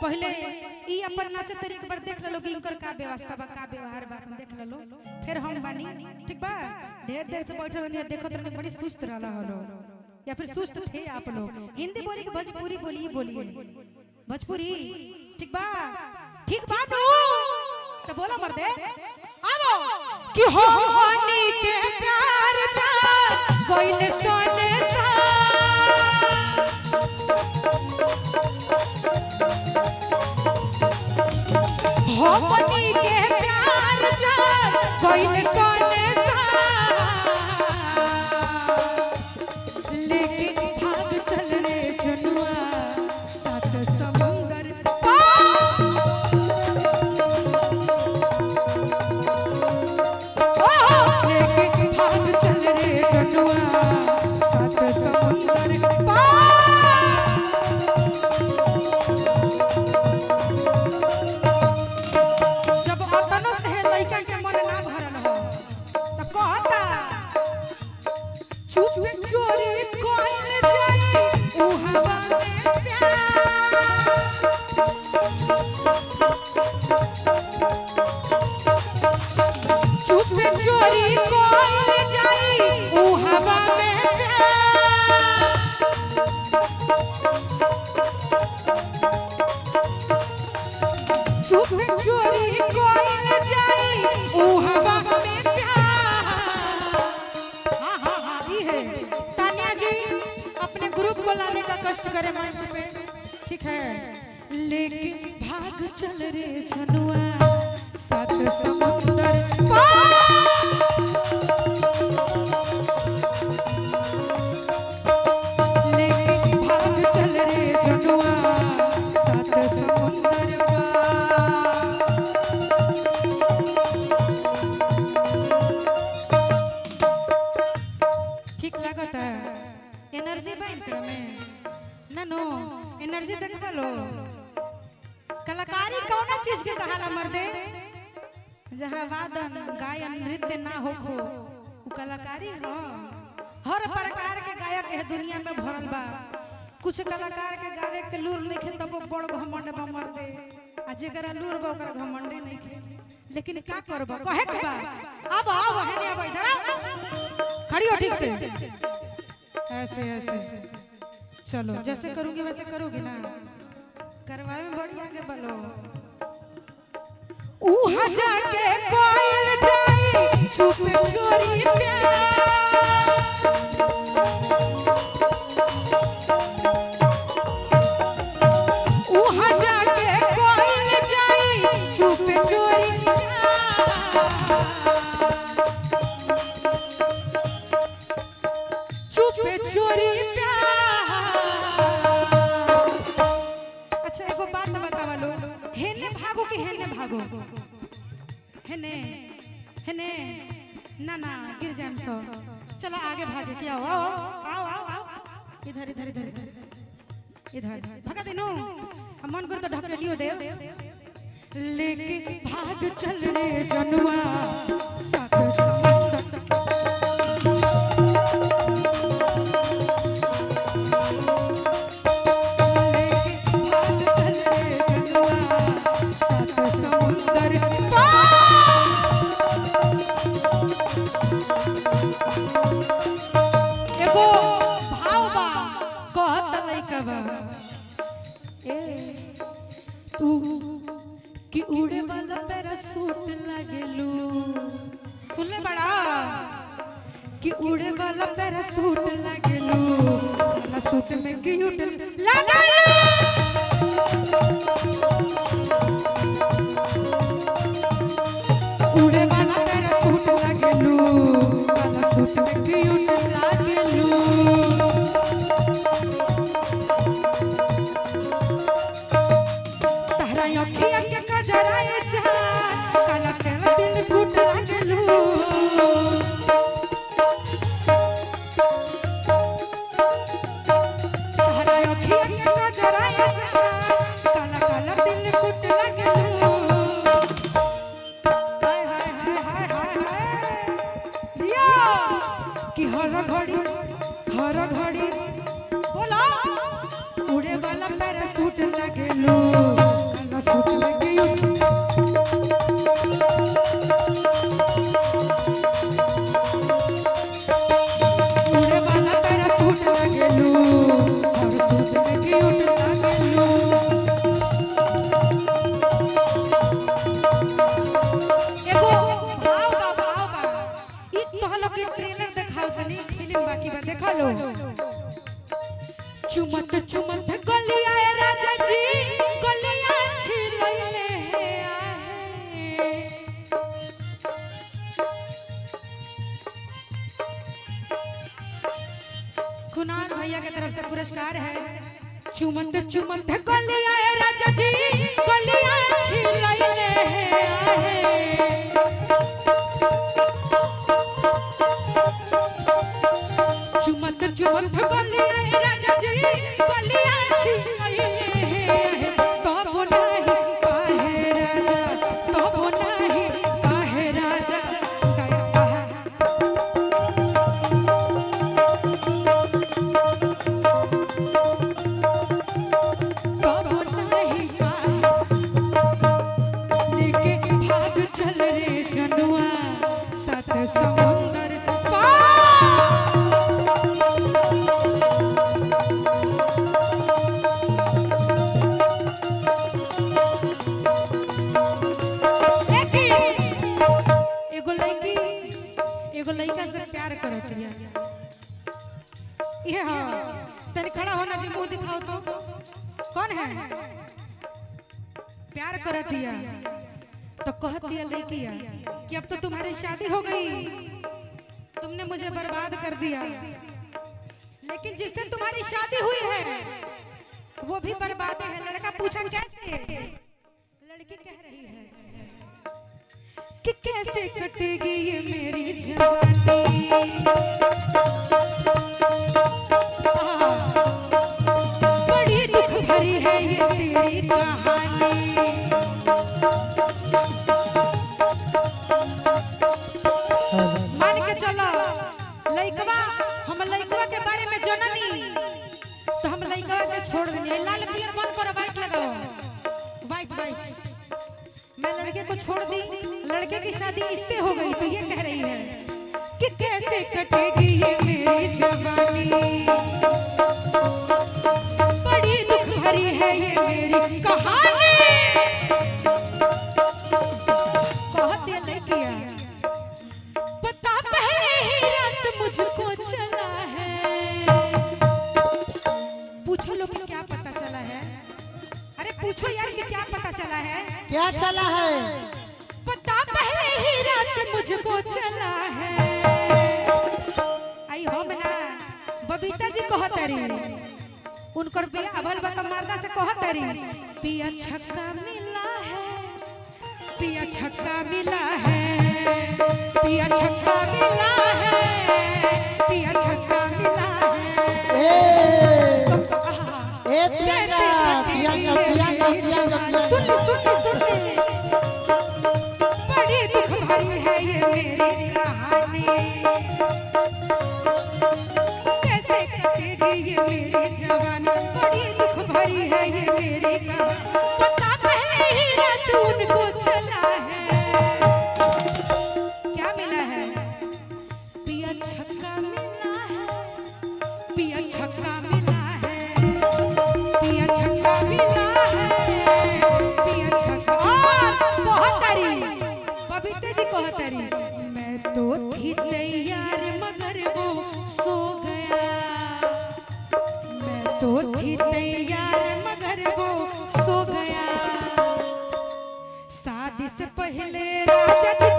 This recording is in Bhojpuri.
पहले ई अपन नाच तरी एक बार देख लो कि इनकर का व्यवस्था बा का व्यवहार बा देख लो फिर हम बानी ठीक बा। ढेर देर से बैठल बनी देखत रहनी बड़ी सुस्त रहला हलो या फिर सुस्त थे आप लोग। हिंदी बोली कि भोजपुरी बोलिए भोजपुरी ठीक बा नो तो बोला मर्दे आवो कि हमनी के प्यार जान कोइल सोने सा हमनी के प्यार जान कोइल सोने सा लेके भाग चल रे जनुआ सात समुंदर कष्ट करे मंच पे ठीक है लेके भाग चल रे जनुआ सात समुंदर लेके भाग चल रे जनुआ सात समुंदर ठीक लगता है एनर्जी बाइन में नो एनर्जी देखबा लो। कलाकारी कौन चीज के कहाला मर्दे जहां वादन गायन नृत्य ना होखो वो कलाकारी हो। हर प्रकार के गायक है दुनिया में भरल बा। कुछ कलाकार के गावे के लूर नइखे तब बड़ घमंड बा मर्दे आ जेकरा लूर बा ओकर घमंड नइखे लेकिन का करबो कहे के बा अब आओ हेने अब इधर आओ खड़ी हो ठीक से ऐसे चलो जैसे करूंगी वैसे करोगी ना करवाए में बड़ी आगे बढ़ो। उहाँ जाके कोयल जाई चुप छोरी प्यार उहाँ जाके कोयल जाई चुप छोरी चुप छोरी भागो हेने हेने ना ना गिर जाम सो चलो आगे भागे क्या आओ आओ आओ आओ आओ इधर इधर इधर इधर भागा देनो मन कर तो ढकेलियो दे लेके भाग चल रे जनुआ सात समुंदर कि उड़े वाला पैरासूट लागेलू सुन ले बड़ा कि उड़े वाला पैरासूट लागेलू काला सूट में क्यूट लगालू उड़े वाला पैरासूट लागेलू काला सूट में क्यूट लागेलू हर घड़ी बोला उड़े वाला पैरासूट लगेलू चुमत चुमत गलिया राजा जी गलिया छिलैले आहे कुणाल भैया की तरफ से पुरस्कार है। चुमत चुमत गलिया राजा जी गलिया छिलैले आहे चुमत चुमत गलिया राजा जी गलिया छिलैले तब नाही काहे राजा तब नाही काहे राजा तब नाही काहे लेके भाग चल रे जनुआ सात समुंदर ये हाँ तनी खड़ा होना जी मुंह दिखाओ तो कौन है प्यार करत दिया तो कहत दिया लड़किया कि अब तो तुम्हारी शादी हो गई तुमने मुझे बर्बाद कर दिया लेकिन जिससे तुम्हारी शादी हुई है वो भी बर्बाद है। लड़का पूछा कैसे लड़की कह रही है कि कैसे कटेगी ये मेरी जवानी बड़ी दुख भरी है ये तेरी कहानी मान के चलो लइकवा हम लइकवा के बारे में जननी तो हम लइकवा के छोड़ देनी लाल पियर बन पर वाइट लगाओ वाइट वाइट मैं लड़के को छोड़ दी लड़के की शादी इससे हो गई तो ये कह रही है कि कैसे कटेगी ये मेरी जवानी बड़ी दुख भरी है ये मेरी कहानी बहुत दिल किया पता पहले ही रात मुझको चला है पूछो लोग कि क्या पता चला है अरे पूछो यार कि क्या पता चला है क्या चला है पता पहले ही रात मुझको चला है आई हो मना बबीता जी कहतरी उनकर बिया अभल बक मर्दा से कहतरी पिया छक्का मिला है पिया छक्का मिला है पिया छक्का मिला है पिया छक्का मिला है ए प्रियंका प्रियंका प्रियंका प्रियंका सुन सुन सुन बड़ी दुख भरी है ये मेरी कहानी कैसे कटेगी ये मेरी जवानी बड़ी दुख भरी है ये मेरी कहानी पता पहले ही रात उनको चला है क्या मिला है पिया छक्का मिला है पिया छक्का मिला है पिया छक्का मिला है पिया छक्का और बहुत तारी बबीते जी कहतरी मैं तो थी तैयार मगर वो सो गया मैं तो थी तैयार मगर वो सो गया शादी से पहले राजा जी